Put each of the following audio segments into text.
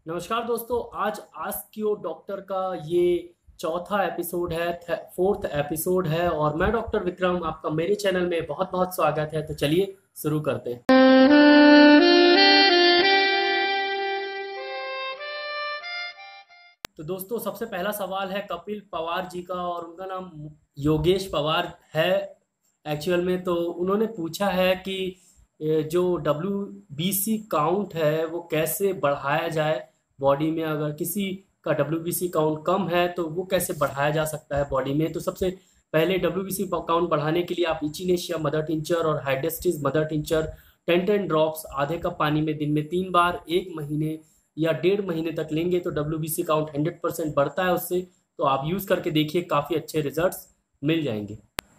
नमस्कार दोस्तों, आज आस्क योर डॉक्टर का ये चौथा एपिसोड है, फोर्थ एपिसोड है और मैं डॉक्टर विक्रम आपका मेरे चैनल में बहुत बहुत स्वागत है। तो चलिए शुरू करते हैं। तो दोस्तों, सबसे पहला सवाल है कपिल पवार जी का और उनका नाम योगेश पवार है एक्चुअल में। तो उन्होंने पूछा है कि जो WBC काउंट है वो कैसे बढ़ाया जाए बॉडी में। अगर किसी का WBC काउंट कम है तो वो कैसे बढ़ाया जा सकता है बॉडी में। तो सबसे पहले WBC काउंट बढ़ाने के लिए आप इचिनेशिया मदर टिंचर और हाइड्रेस्टिस मदर टिंचर 10-10 ड्रॉप्स आधे कप पानी में दिन में 3 बार 1 महीने या 1.5 महीने तक लेंगे तो WBC काउंट 100% बढ़ता है उससे। तो आप यूज़ करके देखिए, काफ़ी अच्छे रिजल्ट्स मिल जाएंगे।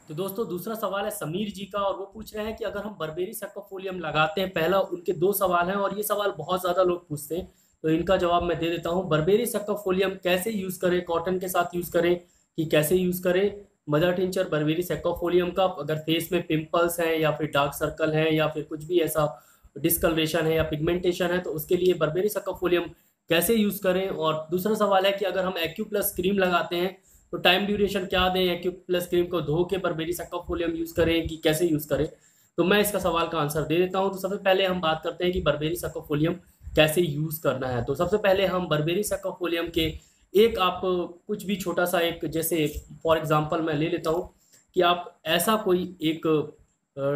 तो दोस्तों, दूसरा सवाल है समीर जी का और वो पूछ रहे हैं कि अगर हम बर्बेरी सैकोफोलियम लगाते हैं। पहला उनके 2 सवाल हैं और ये सवाल बहुत ज़्यादा लोग पूछते हैं, तो इनका जवाब मैं दे देता हूँ। बर्बेरी सैकोफोलियम कैसे यूज़ करें, कॉटन के साथ यूज़ करें कि कैसे यूज़ करें मदर टिंचर बर्बेरी सैकोफोलियम का। अगर फेस में पिंपल्स हैं या फिर डार्क सर्कल हैं या फिर कुछ भी ऐसा डिस्कलरेशन है या पिगमेंटेशन है तो उसके लिए बर्बेरी सैकोफोलियम कैसे यूज़ करें। और दूसरा सवाल है कि अगर हम एक्यू प्लस क्रीम लगाते हैं तो टाइम ड्यूरेशन क्या दें, एक्यू प्लस क्रीम को धो के बर्बेरी सैकोफोलियम यूज़ करें कि कैसे यूज़ करें। तो मैं इसका सवाल का आंसर दे देता हूं। तो सबसे पहले हम बात करते हैं कि बर्बेरी सैकोफोलियम कैसे यूज़ करना है। तो सबसे पहले हम बर्बेरी सैकोफोलियम के एक आप कुछ भी छोटा सा एक, जैसे फॉर एग्जांपल मैं ले लेता हूँ कि आप ऐसा कोई एक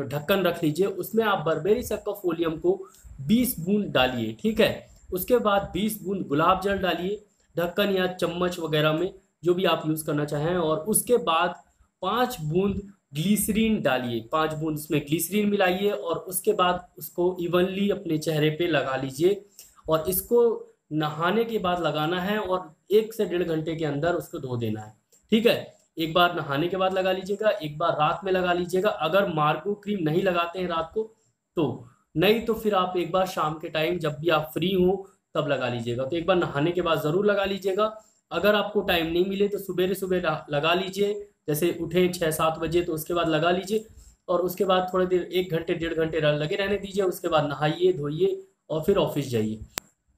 ढक्कन रख लीजिए, उसमें आप बर्बेरी सैकोफोलियम को 20 बूंद डालिए, ठीक है। उसके बाद 20 बूंद गुलाब जल डालिए ढक्कन या चम्मच वगैरह में, जो भी आप यूज़ करना चाहें। और उसके बाद 5 बूंद ग्लिसरीन डालिए, 5 बूंद उसमें ग्लिसरीन मिलाइए और उसके बाद उसको इवनली अपने चेहरे पे लगा लीजिए। और इसको नहाने के बाद लगाना है और 1 से 1.5 घंटे के अंदर उसको धो देना है, ठीक है। एक बार नहाने के बाद लगा लीजिएगा, एक बार रात में लगा लीजिएगा। अगर मार्गो क्रीम नहीं लगाते हैं रात को तो नहीं, तो फिर आप एक बार शाम के टाइम जब भी आप फ्री हो तब लगा लीजिएगा। तो एक बार नहाने के बाद ज़रूर लगा लीजिएगा। अगर आपको टाइम नहीं मिले तो सुबह सुबह लगा लीजिए, जैसे उठें 6-7 बजे तो उसके बाद लगा लीजिए। और उसके बाद थोड़ी देर 1 घंटे 1.5 घंटे लगे रहने दीजिए। उसके बाद नहाइए धोइए और फिर ऑफिस जाइए।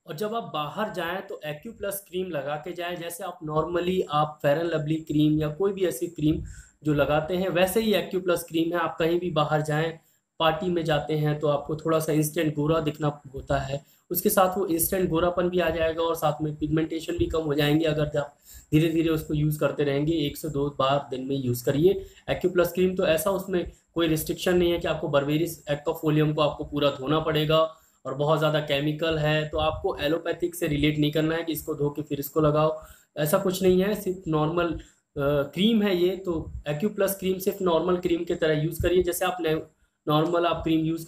और जब आप बाहर जाएं तो एक्यू प्लस क्रीम लगा के जाएं, जैसे आप नॉर्मली आप फेयर एंड लवली क्रीम या कोई भी ऐसी क्रीम जो लगाते हैं वैसे ही एक्यू प्लस क्रीम है। आप कहीं भी बाहर जाएं, पार्टी में जाते हैं तो आपको थोड़ा सा इंस्टेंट गोरा दिखना होता है, उसके साथ वो इंस्टेंट गोरापन भी आ जाएगा और साथ में पिगमेंटेशन भी कम हो जाएंगे अगर आप धीरे धीरे उसको यूज़ करते रहेंगे। 1 से 2 बार दिन में यूज़ करिए एक्यू प्लस क्रीम। तो ऐसा उसमें कोई रिस्ट्रिक्शन नहीं है कि आपको बर्बेरी एक्वाफोलियम को आपको पूरा धोना पड़ेगा और बहुत ज़्यादा केमिकल है तो आपको एलोपैथिक से रिलेट नहीं करना है कि इसको धो के फिर इसको लगाओ। ऐसा कुछ नहीं है, सिर्फ नॉर्मल क्रीम है ये। तो एक्यू प्लस क्रीम सिर्फ नॉर्मल क्रीम की तरह यूज़ करिए, जैसे आप नॉर्मल आप क्रीम यूज़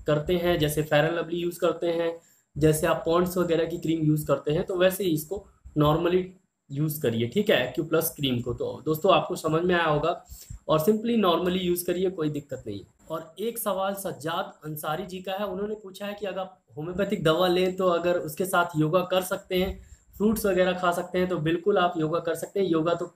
करते हैं, जैसे फेयर एंड लवली यूज़ करते हैं, जैसे आप पॉन्ड्स वगैरह की क्रीम यूज़ करते हैं, तो वैसे ही इसको नॉर्मली यूज़ करिए, ठीक है, एक्यू प्लस क्रीम को। तो दोस्तों आपको समझ में आया होगा और सिंपली नॉर्मली यूज़ करिए, कोई दिक्कत नहीं है। और एक सवाल सज्जाद अंसारी जी का है, उन्होंने पूछा है कि अगर आप होम्योपैथिक दवा लें तो अगर उसके साथ योगा कर सकते हैं, फ्रूट्स वगैरह खा सकते हैं। तो बिल्कुल आप योगा कर सकते हैं। योगा तो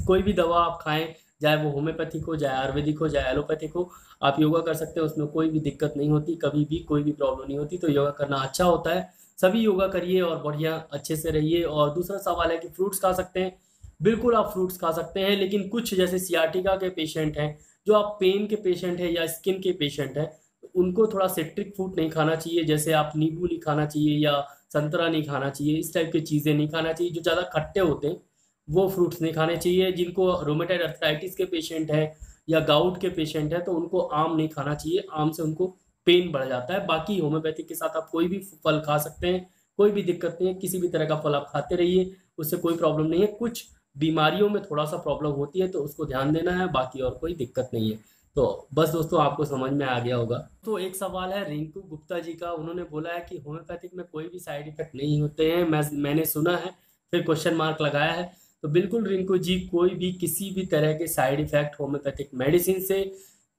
कोई भी दवा आप खाएं, चाहे वो होम्योपैथिक हो, चाहे आयुर्वेदिक हो, चाहे एलोपैथिक हो, आप योगा कर सकते हैं। उसमें कोई भी दिक्कत नहीं होती, कभी भी कोई भी प्रॉब्लम नहीं होती। तो योगा करना अच्छा होता है, सभी योगा करिए और बढ़िया अच्छे से रहिए। और दूसरा सवाल है कि फ्रूट्स खा सकते हैं। बिल्कुल आप फ्रूट्स खा सकते हैं, लेकिन कुछ जैसे सियाटिका के पेशेंट हैं, जो आप पेन के पेशेंट हैं या स्किन के पेशेंट हैं, तो उनको थोड़ा सिट्रिक फ्रूट नहीं खाना चाहिए। जैसे आप नींबू नहीं खाना चाहिए या संतरा नहीं खाना चाहिए, इस टाइप की चीज़ें नहीं खाना चाहिए। जो ज़्यादा खट्टे होते हैं वो फ्रूट्स नहीं खाने चाहिए। जिनको रोमेटाइड अर्थराइटिस के पेशेंट है या गाउट के पेशेंट है तो उनको आम नहीं खाना चाहिए, आम से उनको पेन बढ़ जाता है। बाकी होम्योपैथिक के साथ आप कोई भी फल खा सकते हैं, कोई भी दिक्कत नहीं है। किसी भी तरह का फल आप खाते रहिए, उससे कोई प्रॉब्लम नहीं है। कुछ बीमारियों में थोड़ा सा प्रॉब्लम होती है तो उसको ध्यान देना है, बाकी और कोई दिक्कत नहीं है। तो बस दोस्तों आपको समझ में आ गया होगा। तो एक सवाल है रिंकू गुप्ता जी का, उन्होंने बोला है कि होम्योपैथिक में कोई भी साइड इफेक्ट नहीं होते हैं, मैंने सुना है, फिर क्वेश्चन मार्क लगाया है। तो बिल्कुल रिंकू जी, कोई भी किसी भी तरह के साइड इफेक्ट होम्योपैथिक मेडिसिन से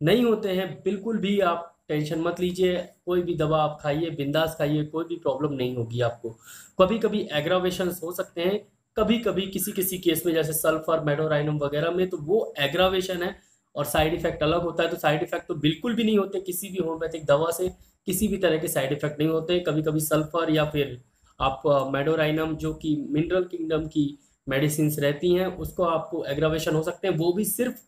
नहीं होते हैं। बिल्कुल भी आप टेंशन मत लीजिए, कोई भी दवा आप खाइए, बिंदास खाइए, कोई भी प्रॉब्लम नहीं होगी आपको। कभी कभी एग्रावेशंस हो सकते हैं, कभी कभी किसी किसी केस में, जैसे सल्फर मेडोराइनम वगैरह में, तो वो एग्रावेशन है और साइड इफेक्ट अलग होता है। तो साइड इफेक्ट तो बिल्कुल भी नहीं होते किसी भी होम्योपैथिक दवा से, किसी भी तरह के साइड इफेक्ट नहीं होते। कभी कभी सल्फर या फिर आप मेडोराइनम जो कि मिनरल किंगडम की मेडिसिन रहती हैं उसको आपको एग्रावेशन हो सकते हैं, वो भी सिर्फ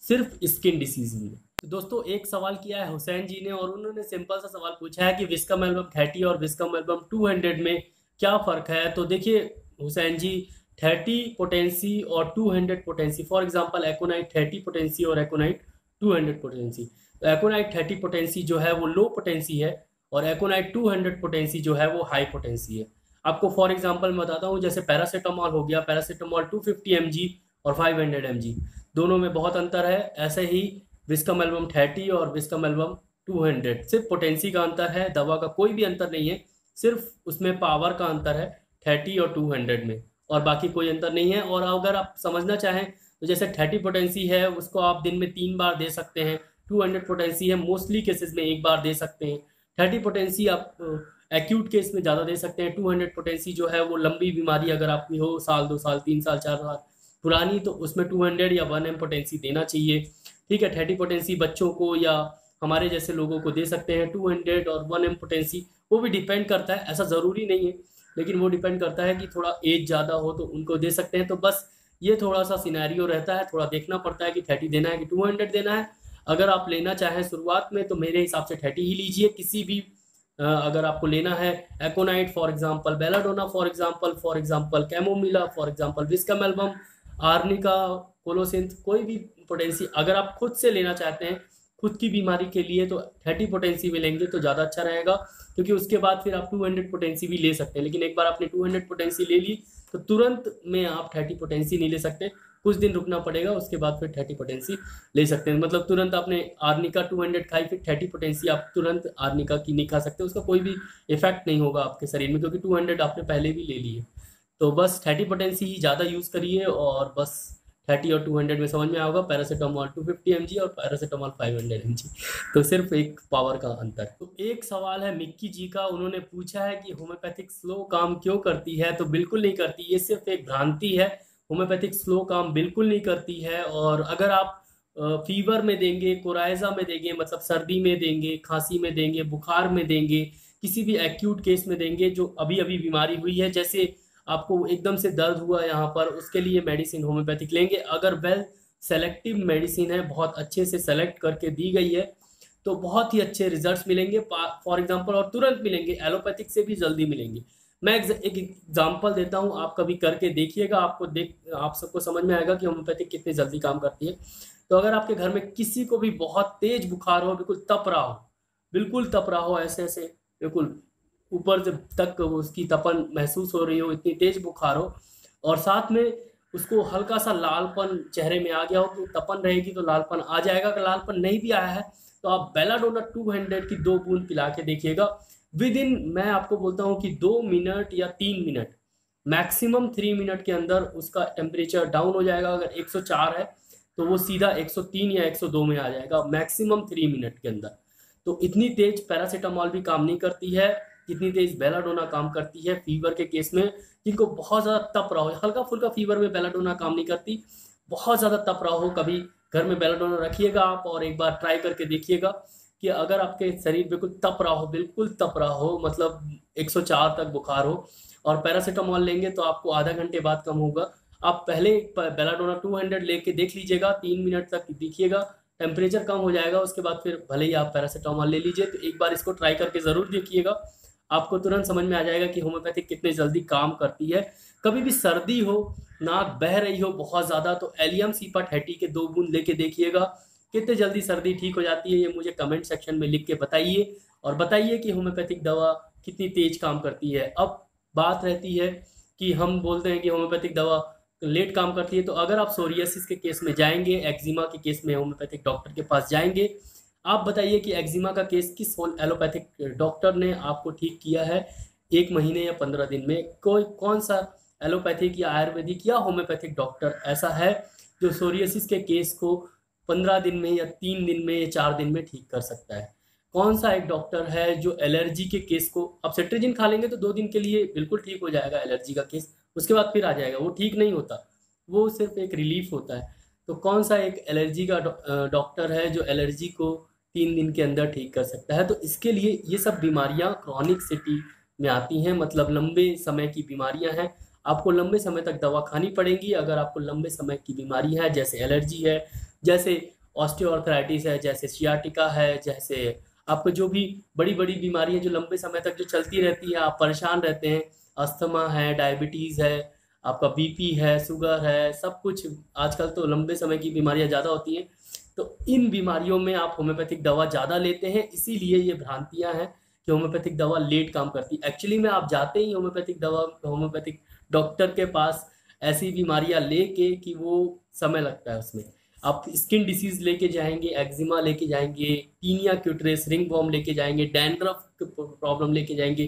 सिर्फ स्किन डिसीज में। तो दोस्तों एक सवाल किया है हुसैन जी ने और उन्होंने सिंपल सा सवाल पूछा है कि विस्कम एल्बम 30 और विस्कम एल्बम 200 में क्या फ़र्क है। तो देखिए हुसैन जी, 30 पोटेंसी और 200 पोटेंसी, फॉर एग्जांपल एकोनाइट 30 पोटेंसी और एकोनाइट 200 पोटेंसी। तो एकोनाइट 30 पोटेंसी जो है वो लो पोटेंसी है और एकोनाइट 200 पोटेंसी जो है वो हाई पोटेंसी है। आपको फॉर एग्जांपल मैं बताता हूँ, जैसे पैरासीटामॉल हो गया, पैरासीटामॉल 250 mg और 500 mg, दोनों में बहुत अंतर है। ऐसे ही विस्कम एल्बम 30 और विस्कम एल्बम 200, सिर्फ पोटेंसी का अंतर है, दवा का कोई भी अंतर नहीं है, सिर्फ उसमें पावर का अंतर है 30 और 200 में, और बाकी कोई अंतर नहीं है। और अगर आप समझना चाहें तो जैसे 30 पोटेंसी है उसको आप दिन में 3 बार दे सकते हैं, 200 पोटेंसी है मोस्टली केसेस में 1 बार दे सकते हैं। 30 पोटेंसी आप एक्यूट केस में ज़्यादा दे सकते हैं। 200 पोटेंसी जो है वो लंबी बीमारी अगर आपकी हो, साल 2 साल 3 साल 4 साल पुरानी, तो उसमें 200 या 1 m पोटेंसी देना चाहिए। ठीक है, 30 पोटेंसी बच्चों को या हमारे जैसे लोगों को दे सकते हैं 200 और 1 m पोटेंसी, वो भी डिपेंड करता है, ऐसा ज़रूरी नहीं है, लेकिन वो डिपेंड करता है कि थोड़ा एज ज़्यादा हो तो उनको दे सकते हैं। तो बस ये थोड़ा सा सिनेरियो रहता है, थोड़ा देखना पड़ता है कि 30 देना है कि 200 देना है। अगर आप लेना चाहें शुरुआत में तो मेरे हिसाब से 30 ही लीजिए। किसी भी अगर आपको लेना है aconite for example, belladonna for example chamomilla for example, viscum album, arnica, colocynth, कोई भी पोटेंसी अगर आप खुद से लेना चाहते हैं खुद की बीमारी के लिए तो 30 पोटेंसी में लेंगे तो ज़्यादा अच्छा रहेगा, क्योंकि उसके बाद फिर आप 200 पोटेंसी भी ले सकते हैं। लेकिन एक बार आपने 200 पोटेंसी ले ली तो तुरंत में आप 30 पोटेंसी नहीं ले सकते, कुछ दिन रुकना पड़ेगा, उसके बाद फिर 30 पोटेंसी ले सकते हैं। मतलब तुरंत आपने आर्निका 200 खाई फिर 30 पोटेंसी आप तुरंत आर्निका की नहीं खा सकते, उसका कोई भी इफेक्ट नहीं होगा आपके शरीर में, क्योंकि 200 आपने पहले भी ले लिए। तो बस 30 पोटेंसी ही ज़्यादा यूज़ करिए और बस 30 और 200 में समझ में आएगा। पैरासीटामॉल 250 mg और पैरासीटामॉल 500 mg, तो सिर्फ एक पावर का अंतर। तो एक सवाल है मिक्की जी का, उन्होंने पूछा है कि होम्योपैथिक स्लो काम क्यों करती है। तो बिल्कुल नहीं करती, ये सिर्फ एक भ्रांति है। होम्योपैथिक स्लो काम बिल्कुल नहीं करती है। और अगर आप फीवर में देंगे, कोराइजा में देंगे, मतलब सर्दी में देंगे, खांसी में देंगे, बुखार में देंगे, किसी भी एक्यूट केस में देंगे जो अभी अभी बीमारी हुई है, जैसे आपको एकदम से दर्द हुआ यहाँ पर, उसके लिए मेडिसिन होम्योपैथिक लेंगे। अगर वेल सेलेक्टिव मेडिसिन है, बहुत अच्छे से सेलेक्ट करके दी गई है, तो बहुत ही अच्छे रिजल्ट्स मिलेंगे फॉर एग्जांपल, और तुरंत मिलेंगे, एलोपैथिक से भी जल्दी मिलेंगे। मैं एक एग्जांपल देता हूँ, आप कभी करके देखिएगा, आप सबको समझ में आएगा कि होम्योपैथिक कितनी जल्दी काम करती है। तो अगर आपके घर में किसी को भी बहुत तेज बुखार हो, बिल्कुल तप रहा हो, बिल्कुल तप रहा हो, ऐसे ऐसे बिल्कुल ऊपर से तक उसकी तपन महसूस हो रही हो, इतनी तेज बुखार हो, और साथ में उसको हल्का सा लालपन चेहरे में आ गया हो, तो तपन रहेगी तो लालपन आ जाएगा। अगर लालपन नहीं भी आया है तो आप बेलाडोना 200 की 2 बूंद पिला के देखिएगा। विद इन, मैं आपको बोलता हूँ कि 2 मिनट या 3 मिनट, मैक्सिमम 3 मिनट के अंदर उसका टेम्परेचर डाउन हो जाएगा। अगर 104 है तो वो सीधा 103 या 102 में आ जाएगा, मैक्सिमम 3 मिनट के अंदर। तो इतनी तेज पैरासीटामॉल भी काम नहीं करती है जितनी तेज बेलाडोना काम करती है फीवर के केस में। जिनको बहुत ज़्यादा तप रहा हो, हल्का फुल्का फीवर में बेलाडोना काम नहीं करती, बहुत ज़्यादा तप रहा हो, कभी घर में बेलाडोना रखिएगा आप और एक बार ट्राई करके देखिएगा कि अगर आपके शरीर बिल्कुल तप रहा हो, बिल्कुल तप रहा हो, मतलब 104 तक बुखार हो, और पैरासीटामॉल लेंगे तो आपको आधा घंटे बाद कम होगा। आप पहले बेलाडोना 200 लेके देख लीजिएगा, 3 मिनट तक देखिएगा, टेम्परेचर कम हो जाएगा, उसके बाद फिर भले ही आप पैरासीटामॉल ले लीजिए। तो एक बार इसको ट्राई करके ज़रूर देखिएगा, आपको तुरंत समझ में आ जाएगा कि होम्योपैथिक कितने जल्दी काम करती है। कभी भी सर्दी हो, नाक बह रही हो बहुत ज़्यादा, तो एलियम सीपा 30 के 2 बूंद लेके देखिएगा कितने जल्दी सर्दी ठीक हो जाती है। ये मुझे कमेंट सेक्शन में लिख के बताइए, और बताइए कि होम्योपैथिक दवा कितनी तेज काम करती है। अब बात रहती है कि हम बोलते हैं कि होम्योपैथिक दवा लेट काम करती है, तो अगर आप सोरियासिस के केस में जाएंगे, एक्जिमा के केस में होम्योपैथिक डॉक्टर के पास जाएंगे, आप बताइए कि एक्जिमा का केस किस एलोपैथिक डॉक्टर ने आपको ठीक किया है 1 महीने या 15 दिन में। कौन सा एलोपैथिक या आयुर्वेदिक या होम्योपैथिक डॉक्टर ऐसा है जो सोरियासिस के केस को 15 दिन में या 3 दिन में या 4 दिन में ठीक कर सकता है। कौन सा एक डॉक्टर है जो एलर्जी के केस को, आप सेट्रिजिन खा लेंगे तो 2 दिन के लिए बिल्कुल ठीक हो जाएगा एलर्जी का केस, उसके बाद फिर आ जाएगा, वो ठीक नहीं होता, वो सिर्फ एक रिलीफ होता है। तो कौन सा एक एलर्जी का डॉक्टर है जो एलर्जी को 3 दिन के अंदर ठीक कर सकता है। तो इसके लिए ये सब बीमारियां क्रॉनिक सिटी में आती हैं, मतलब लंबे समय की बीमारियां हैं। आपको लंबे समय तक दवा खानी पड़ेगी अगर आपको लंबे समय की बीमारी है, जैसे एलर्जी है, जैसे ऑस्टियोआर्थराइटिस है, जैसे सियाटिका है, जैसे आपको जो भी बड़ी बड़ी बीमारियां जो लंबे समय तक जो चलती रहती है, आप परेशान रहते हैं, अस्थमा है, डायबिटीज़ है, आपका बीपी है, शुगर है, सब कुछ आजकल तो लंबे समय की बीमारियां ज़्यादा होती हैं। तो इन बीमारियों में आप होम्योपैथिक दवा ज़्यादा लेते हैं, इसीलिए ये भ्रांतियां हैं कि होम्योपैथिक दवा लेट काम करती है। एक्चुअली में आप जाते ही होम्योपैथिक डॉक्टर के पास ऐसी बीमारियां लेके कि वो समय लगता है उसमें। आप स्किन डिसीज लेके जाएंगे, एक्जिमा लेके जाएंगे, टीनिया क्यूटरेस रिंग वॉर्म लेके जाएंगे, डैंड्रफ प्रॉब्लम लेके जाएंगे,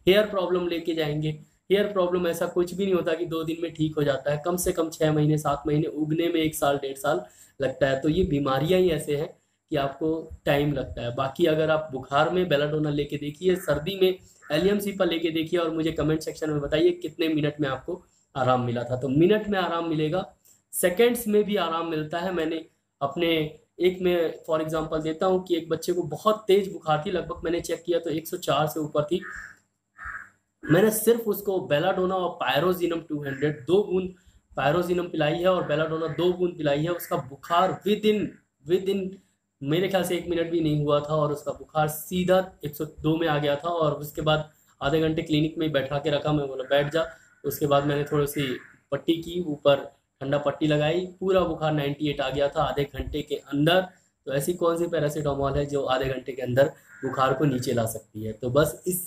हेयर प्रॉब्लम लेके जाएंगे। हेयर प्रॉब्लम ऐसा कुछ भी नहीं होता कि 2 दिन में ठीक हो जाता है, कम से कम 6 महीने 7 महीने, उगने में 1 साल 1.5 साल लगता है। तो ये बीमारियां ही ऐसे हैं कि आपको टाइम लगता है। बाकी अगर आप बुखार में बेलाडोना लेके देखिए, सर्दी में एलियम सीपा लेके देखिए और मुझे कमेंट सेक्शन में बताइए कितने मिनट में आपको आराम मिला था। तो मिनट में आराम मिलेगा, सेकेंड्स में भी आराम मिलता है। मैंने अपने एक में फॉर एग्जांपल देता हूँ कि एक बच्चे को बहुत तेज बुखार थी, लगभग मैंने चेक किया तो 104 से ऊपर थी। मैंने सिर्फ उसको बेलाडोना और पायरोजिनम 200 2 बूंद पायरोजिनम पिलाई है और बेलाडोना 2 बूंद पिलाई है। उसका बुखार विद इन मेरे ख्याल से 1 मिनट भी नहीं हुआ था और उसका बुखार सीधा 102 में आ गया था। और उसके बाद आधे घंटे क्लिनिक में बैठा के रखा, मैं बोला बैठ जा। उसके बाद मैंने थोड़ी सी पट्टी की, ऊपर ठंडा पट्टी लगाई, पूरा बुखार 98 आ गया था आधे घंटे के अंदर। तो ऐसी कौन सी पैरासीटामोल है जो आधे घंटे के अंदर बुखार को नीचे ला सकती है? तो बस इस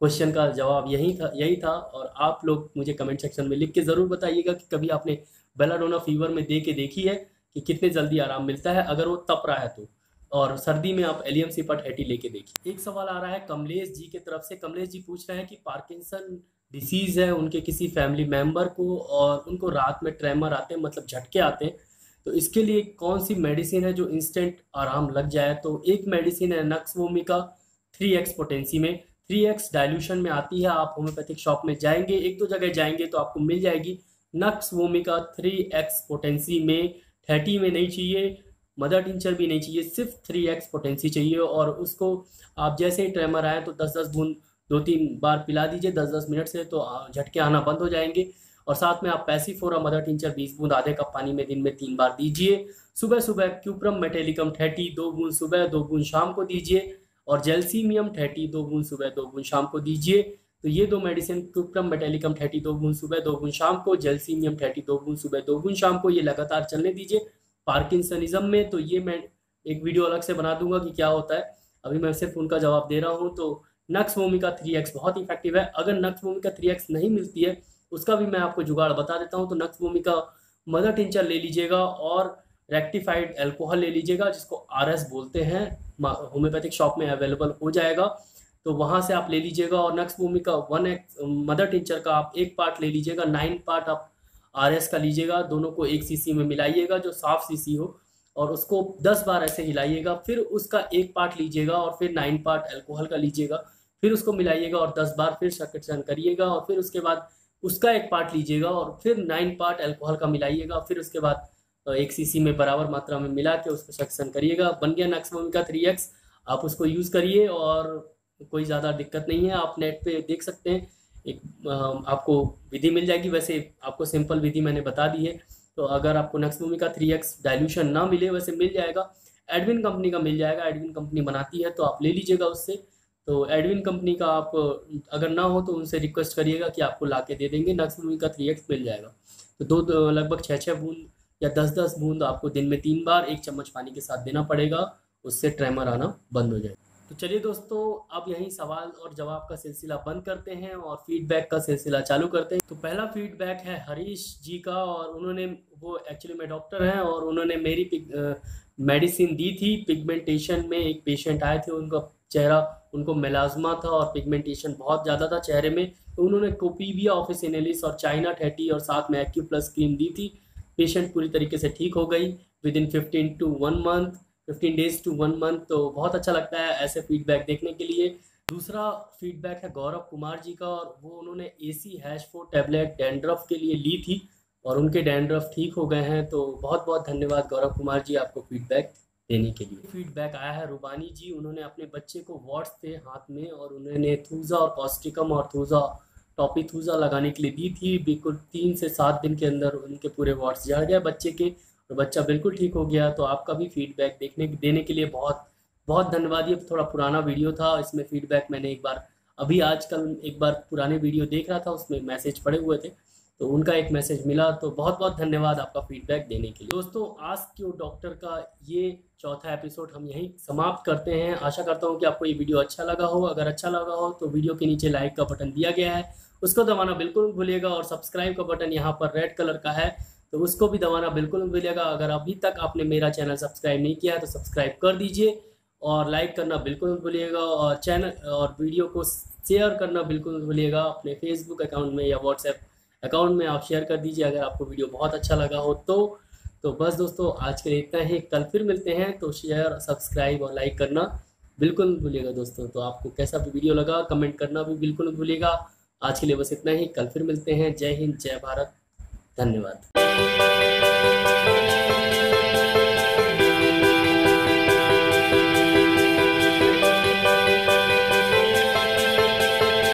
क्वेश्चन का जवाब यही था। और आप लोग मुझे कमेंट सेक्शन में लिख के ज़रूर बताइएगा कि कभी आपने बेलाडोना फीवर में दे के देखी है कि कितने जल्दी आराम मिलता है अगर वो तप रहा है तो। और सर्दी में आप एलियम सीपा 80 लेके देखिए। एक सवाल आ रहा है कमलेश जी की तरफ से। कमलेश जी पूछ रहे हैं कि पार्किंसन डिसीज़ है उनके किसी फैमिली मेम्बर को और उनको रात में ट्रेमर आते हैं, मतलब झटके आते हैं, तो इसके लिए कौन सी मेडिसिन है जो इंस्टेंट आराम लग जाए? तो एक मेडिसिन है नक्स वोमिका 3x पोटेंसी में, 3x डाइल्यूशन में आती है। आप होम्योपैथिक शॉप में जाएंगे, 1-2 जगह जाएंगे तो आपको मिल जाएगी नक्स वोमिका 3x पोटेंसी में। 30 में नहीं चाहिए, मदर टिंचर भी नहीं चाहिए, सिर्फ 3x पोटेंसी चाहिए। और उसको आप जैसे ही ट्रेमर आए तो 10-10 बूंद 2-3 बार पिला दीजिए 10-10 मिनट से, तो झटके आना बंद हो जाएंगे। और साथ में आप पैसिफोरा मदर टिंचर 20 बूंद आधे कप पानी में दिन में 3 बार दीजिए। सुबह सुबह क्यूप्रम मेटेलिकम 30 2 बूंद सुबह 2 बूंद शाम को दीजिए। और जेल्सीमियम 30 2 बूंद सुबह 2 बूंद शाम को दीजिए। तो ये 2 मेडिसिन क्यूप्रम मेटेलिकम 30 2 बूंद सुबह 2 बूंद शाम को, जेल्सीमियम 30 2 बूंद सुबह 2 बूंद शाम को, ये लगातार चलने दीजिए। पार्किंसनिज्म में तो ये मैं एक वीडियो अलग से बना दूंगा कि क्या होता है, अभी मैं सिर्फ उनका जवाब दे रहा हूँ। तो नक्स वोमिका 3x बहुत इफेक्टिव है। अगर नक्स वोमिका 3x नहीं मिलती है उसका भी मैं आपको जुगाड़ बता देता हूँ। तो नक्स वोमिका मदर टिंचर ले लीजिएगा और रेक्टिफाइड अल्कोहल ले लीजिएगा, जिसको RS बोलते हैं, होम्योपैथिक शॉप में अवेलेबल हो जाएगा, तो वहाँ से आप ले लीजिएगा। और nux vomica 1x mother tincture का आप 1 पार्ट ले लीजिएगा, 9 पार्ट आप RS का लीजिएगा, दोनों को 1 cc में मिलाइएगा जो साफ cc हो, और उसको 10 बार ऐसे हिलाइएगा। फिर उसका 1 पार्ट लीजिएगा और फिर 9 पार्ट अल्कोहल का लीजिएगा, फिर उसको मिलाइएगा और 10 बार फिर सक्शन करिएगा। और फिर उसके बाद उसका 1 पार्ट लीजिएगा और फिर 9 पार्ट अल्कोहल का मिलाइएगा। फिर उसके बाद 1 cc में बराबर मात्रा में मिला के उसको सक्शन करिएगा। बन गया नक्स वोमिका 3x। आप उसको यूज़ करिए और कोई ज़्यादा दिक्कत नहीं है। आप नेट पे देख सकते हैं, एक आपको विधि मिल जाएगी। वैसे आपको सिंपल विधि मैंने बता दी है। तो अगर आपको नक्स वोमिका 3x डाइल्यूशन ना मिले, वैसे मिल जाएगा, एडविन कंपनी का मिल जाएगा, एडविन कंपनी बनाती है तो आप ले लीजिएगा उससे। तो एडविन कंपनी का आप अगर ना हो तो उनसे रिक्वेस्ट करिएगा कि आपको ला के दे देंगे, नक्स वोमिका 3x मिल जाएगा। तो दो लगभग 6-6 बूंद या 10-10 बूंद आपको दिन में 3 बार 1 चम्मच पानी के साथ देना पड़ेगा, उससे ट्रेमर आना बंद हो जाएगा। तो चलिए दोस्तों, अब यहीं सवाल और जवाब का सिलसिला बंद करते हैं और फीडबैक का सिलसिला चालू करते हैं। तो पहला फीडबैक है हरीश जी का, और उन्होंने, वो एक्चुअली में डॉक्टर हैं और उन्होंने मेरी मेडिसिन दी थी पिगमेंटेशन में। एक पेशेंट आए थे, उनका चेहरा, उनको मेलाज्मा था और पिगमेंटेशन बहुत ज़्यादा था चेहरे में, तो उन्होंने कोपीविया ऑफिसिनेलिस और चाइना 30 और साथ में एक्यूप्लस क्रीम दी थी। पेशेंट पूरी तरीके से ठीक हो गई within 15 days to 1 month. तो बहुत अच्छा लगता है ऐसे फीडबैक देखने के लिए। दूसरा फीडबैक है गौरव कुमार जी का, और वो उन्होंने AC-4 टैबलेट डैंड्रफ के लिए ली थी और उनके डैंड्रफ ठीक हो गए हैं। तो बहुत बहुत धन्यवाद गौरव कुमार जी आपको फीडबैक देने के लिए। फीडबैक आया है रूबानी जी, उन्होंने अपने बच्चे को वॉट्स थे हाथ में और उन्होंने थूजा और कॉस्टिकम और थूजा टॉपीथूजा लगाने के लिए दी थी। बिल्कुल 3 से 7 दिन के अंदर उनके पूरे वॉट्स झड़ गए बच्चे के और बच्चा बिल्कुल ठीक हो गया। तो आपका भी फीडबैक देने के लिए बहुत बहुत धन्यवाद। ये थोड़ा पुराना वीडियो था, इसमें फीडबैक मैंने एक बार अभी आजकल एक बार पुराने वीडियो देख रहा था, उसमें मैसेज पड़े हुए थे तो उनका एक मैसेज मिला। तो बहुत बहुत धन्यवाद आपका फीडबैक देने के लिए। दोस्तों आस्क योर डॉक्टर का ये चौथा एपिसोड हम यहीं समाप्त करते हैं। आशा करता हूँ कि आपको ये वीडियो अच्छा लगा हो। अगर अच्छा लगा हो तो वीडियो के नीचे लाइक का बटन दिया गया है, उसको दबाना बिल्कुल मत भूलिएगा। और सब्सक्राइब का बटन यहाँ पर रेड कलर का है तो उसको भी दबाना बिल्कुल मत भूलिएगा। अगर अभी तक आपने मेरा चैनल सब्सक्राइब नहीं किया है तो सब्सक्राइब कर दीजिए और लाइक करना बिल्कुल मत भूलिएगा और चैनल और वीडियो को शेयर करना बिल्कुल मत भूलिएगा। अपने फेसबुक अकाउंट में या व्हाट्सएप अकाउंट में आप शेयर कर दीजिए अगर आपको वीडियो बहुत अच्छा लगा हो तो बस दोस्तों आज के लिए इतना ही। कल फिर मिलते हैं, तो शेयर सब्सक्राइब और लाइक करना बिल्कुल मत भूलिएगा दोस्तों। तो आपको कैसा भी वीडियो लगा कमेंट करना भी बिल्कुल मत भूलिएगा। आज के लिए बस इतना ही, कल फिर मिलते हैं। जय हिंद, जय भारत, धन्यवाद।